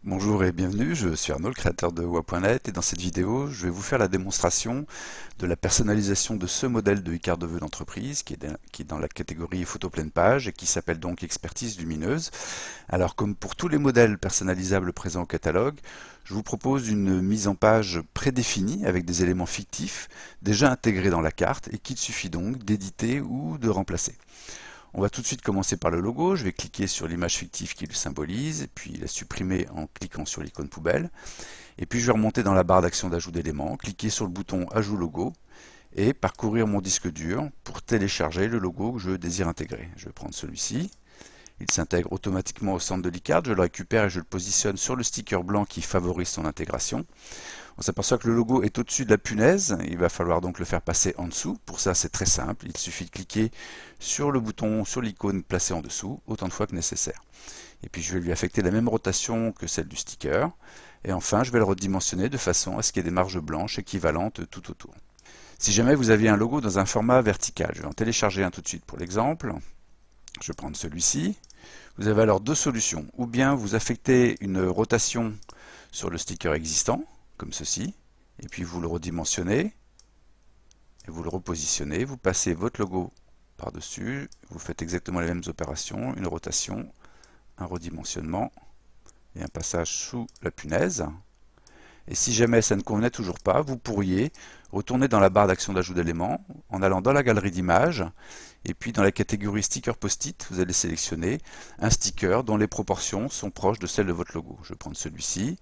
Bonjour et bienvenue, je suis Arnaud, le créateur de WA.net, et dans cette vidéo, je vais vous faire la démonstration de la personnalisation de ce modèle de carte de vœux d'entreprise qui est dans la catégorie photo pleine page et qui s'appelle donc expertise lumineuse. Alors comme pour tous les modèles personnalisables présents au catalogue, je vous propose une mise en page prédéfinie avec des éléments fictifs déjà intégrés dans la carte et qu'il suffit donc d'éditer ou de remplacer. On va tout de suite commencer par le logo. Je vais cliquer sur l'image fictive qui le symbolise, et puis la supprimer en cliquant sur l'icône poubelle. Et puis je vais remonter dans la barre d'action d'ajout d'éléments, cliquer sur le bouton Ajout logo, et parcourir mon disque dur pour télécharger le logo que je désire intégrer. Je vais prendre celui-ci. Il s'intègre automatiquement au centre de l'e-carte, je le récupère et je le positionne sur le sticker blanc qui favorise son intégration. On s'aperçoit que le logo est au-dessus de la punaise, il va falloir donc le faire passer en dessous. Pour ça c'est très simple, il suffit de cliquer sur le bouton, sur l'icône placée en dessous, autant de fois que nécessaire. Et puis je vais lui affecter la même rotation que celle du sticker. Et enfin je vais le redimensionner de façon à ce qu'il y ait des marges blanches équivalentes tout autour. Si jamais vous aviez un logo dans un format vertical, je vais en télécharger un tout de suite pour l'exemple. Je vais prendre celui-ci. Vous avez alors deux solutions. Ou bien vous affectez une rotation sur le sticker existant, comme ceci, et puis vous le redimensionnez, et vous le repositionnez, vous passez votre logo par-dessus, vous faites exactement les mêmes opérations, une rotation, un redimensionnement, et un passage sous la punaise. Et si jamais ça ne convenait toujours pas, vous pourriez retourner dans la barre d'action d'ajout d'éléments, en allant dans la galerie d'images, et puis dans la catégorie sticker post-it, vous allez sélectionner un sticker dont les proportions sont proches de celles de votre logo. Je vais prendre celui-ci,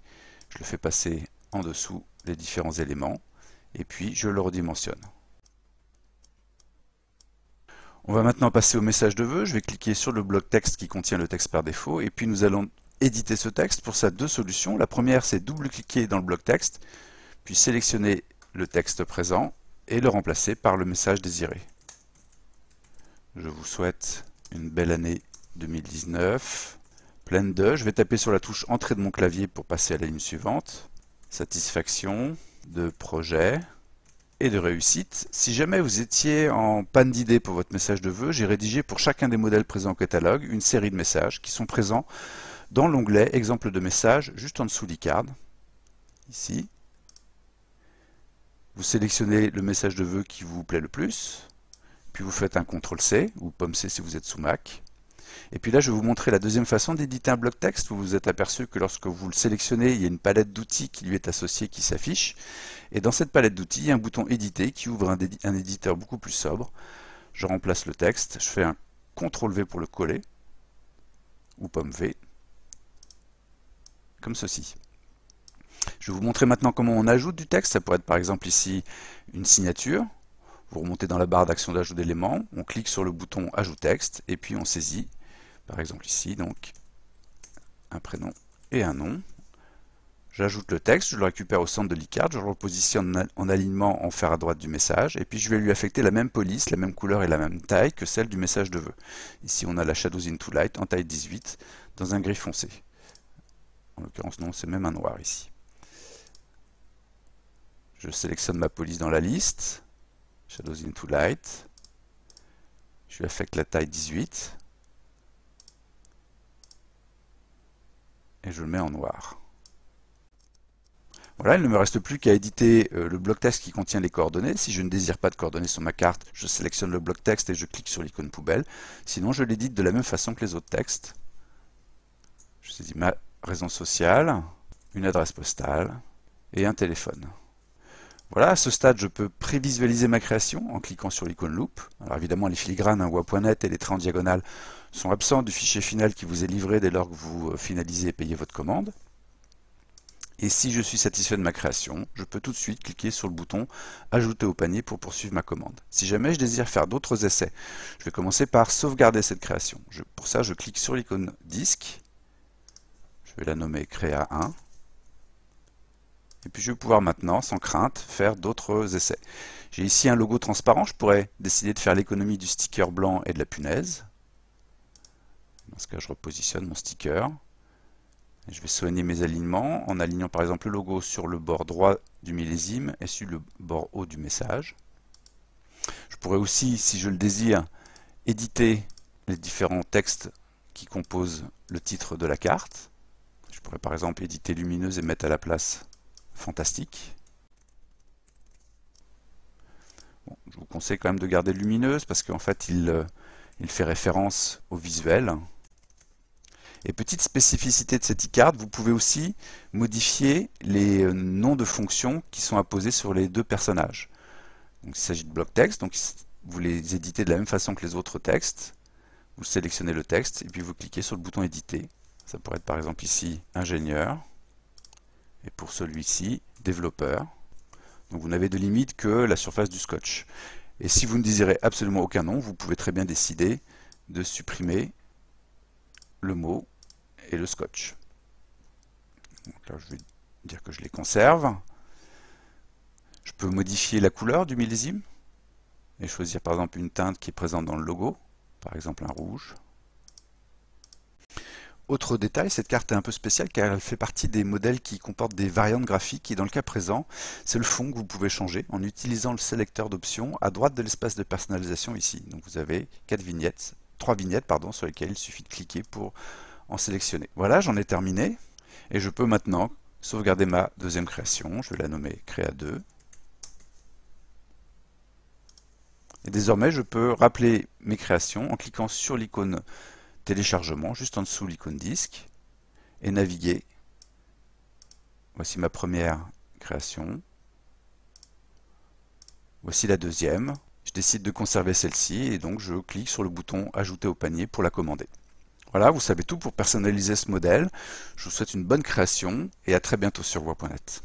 je le fais passer en dessous les différents éléments, et puis je le redimensionne. On va maintenant passer au message de vœux. Je vais cliquer sur le bloc texte qui contient le texte par défaut, et puis nous allons éditer ce texte. Pour ça, deux solutions. La première, c'est double-cliquer dans le bloc texte, puis sélectionner le texte présent et le remplacer par le message désiré. Je vous souhaite une belle année 2019, pleine de. Je vais taper sur la touche Entrée de mon clavier pour passer à la ligne suivante. Satisfaction, de projet et de réussite. Si jamais vous étiez en panne d'idées pour votre message de vœux, j'ai rédigé pour chacun des modèles présents au catalogue une série de messages qui sont présents dans l'onglet Exemple de message juste en dessous l'e-card. Ici. Vous sélectionnez le message de vœux qui vous plaît le plus, puis vous faites un CTRL-C ou Pomme-C si vous êtes sous Mac. Et puis là, je vais vous montrer la deuxième façon d'éditer un bloc texte. Vous vous êtes aperçu que lorsque vous le sélectionnez, il y a une palette d'outils qui lui est associée, qui s'affiche. Et dans cette palette d'outils, il y a un bouton éditer qui ouvre un éditeur beaucoup plus sobre. Je remplace le texte, je fais un CTRL-V pour le coller, ou Pomme-V, comme ceci. Je vais vous montrer maintenant comment on ajoute du texte. Ça pourrait être par exemple ici une signature. Vous remontez dans la barre d'action d'ajout d'éléments, on clique sur le bouton Ajout texte, et puis on saisit, par exemple ici, donc un prénom et un nom. J'ajoute le texte, je le récupère au centre de l'e-card, je le repositionne en alignement en fer à droite du message, et puis je vais lui affecter la même police, la même couleur et la même taille que celle du message de vœux. Ici on a la Shadows into Light en taille 18 dans un gris foncé. En l'occurrence non, c'est même un noir ici. Je sélectionne ma police dans la liste, Shadows into Light, je lui affecte la taille 18, et je le mets en noir. Voilà, il ne me reste plus qu'à éditer le bloc texte qui contient les coordonnées. Si je ne désire pas de coordonnées sur ma carte, je sélectionne le bloc texte et je clique sur l'icône poubelle. Sinon, je l'édite de la même façon que les autres textes. Je saisis ma raison sociale, une adresse postale et un téléphone. Voilà, à ce stade, je peux prévisualiser ma création en cliquant sur l'icône loupe. Alors évidemment, les filigranes, WA.net et les traits en diagonale sont absents du fichier final qui vous est livré dès lors que vous finalisez et payez votre commande. Et si je suis satisfait de ma création, je peux tout de suite cliquer sur le bouton Ajouter au panier pour poursuivre ma commande. Si jamais je désire faire d'autres essais, je vais commencer par sauvegarder cette création. Pour ça, je clique sur l'icône disque. Je vais la nommer Créa 1. Et puis je vais pouvoir maintenant, sans crainte, faire d'autres essais. J'ai ici un logo transparent, je pourrais décider de faire l'économie du sticker blanc et de la punaise. Dans ce cas, je repositionne mon sticker. Je vais soigner mes alignements en alignant par exemple le logo sur le bord droit du millésime et sur le bord haut du message. Je pourrais aussi, si je le désire, éditer les différents textes qui composent le titre de la carte. Je pourrais par exemple éditer lumineuse et mettre à la place fantastique. Bon, je vous conseille quand même de garder lumineuse parce qu'en fait il fait référence au visuel. Et petite spécificité de cette e-card, vous pouvez aussi modifier les noms de fonctions qui sont apposés sur les deux personnages. Donc, il s'agit de blocs texte, donc vous les éditez de la même façon que les autres textes. Vous sélectionnez le texte et puis vous cliquez sur le bouton éditer. Ça pourrait être par exemple ici ingénieur et pour celui-ci développeur. Donc vous n'avez de limite que la surface du scotch. Et si vous ne désirez absolument aucun nom, vous pouvez très bien décider de supprimer le mot et le scotch. Donc là, je vais dire que je les conserve. Je peux modifier la couleur du millésime et choisir par exemple une teinte qui est présente dans le logo, par exemple un rouge. Autre détail, cette carte est un peu spéciale car elle fait partie des modèles qui comportent des variantes graphiques et dans le cas présent, c'est le fond que vous pouvez changer en utilisant le sélecteur d'options à droite de l'espace de personnalisation ici. Donc vous avez 3 vignettes sur lesquelles il suffit de cliquer pour en sélectionner. Voilà, j'en ai terminé et je peux maintenant sauvegarder ma deuxième création. Je vais la nommer Créa 2. Et désormais, je peux rappeler mes créations en cliquant sur l'icône téléchargement, juste en dessous l'icône disque, et naviguer. Voici ma première création. Voici la deuxième. Je décide de conserver celle-ci et donc je clique sur le bouton Ajouter au panier pour la commander. Voilà, vous savez tout pour personnaliser ce modèle. Je vous souhaite une bonne création et à très bientôt sur Voix.net.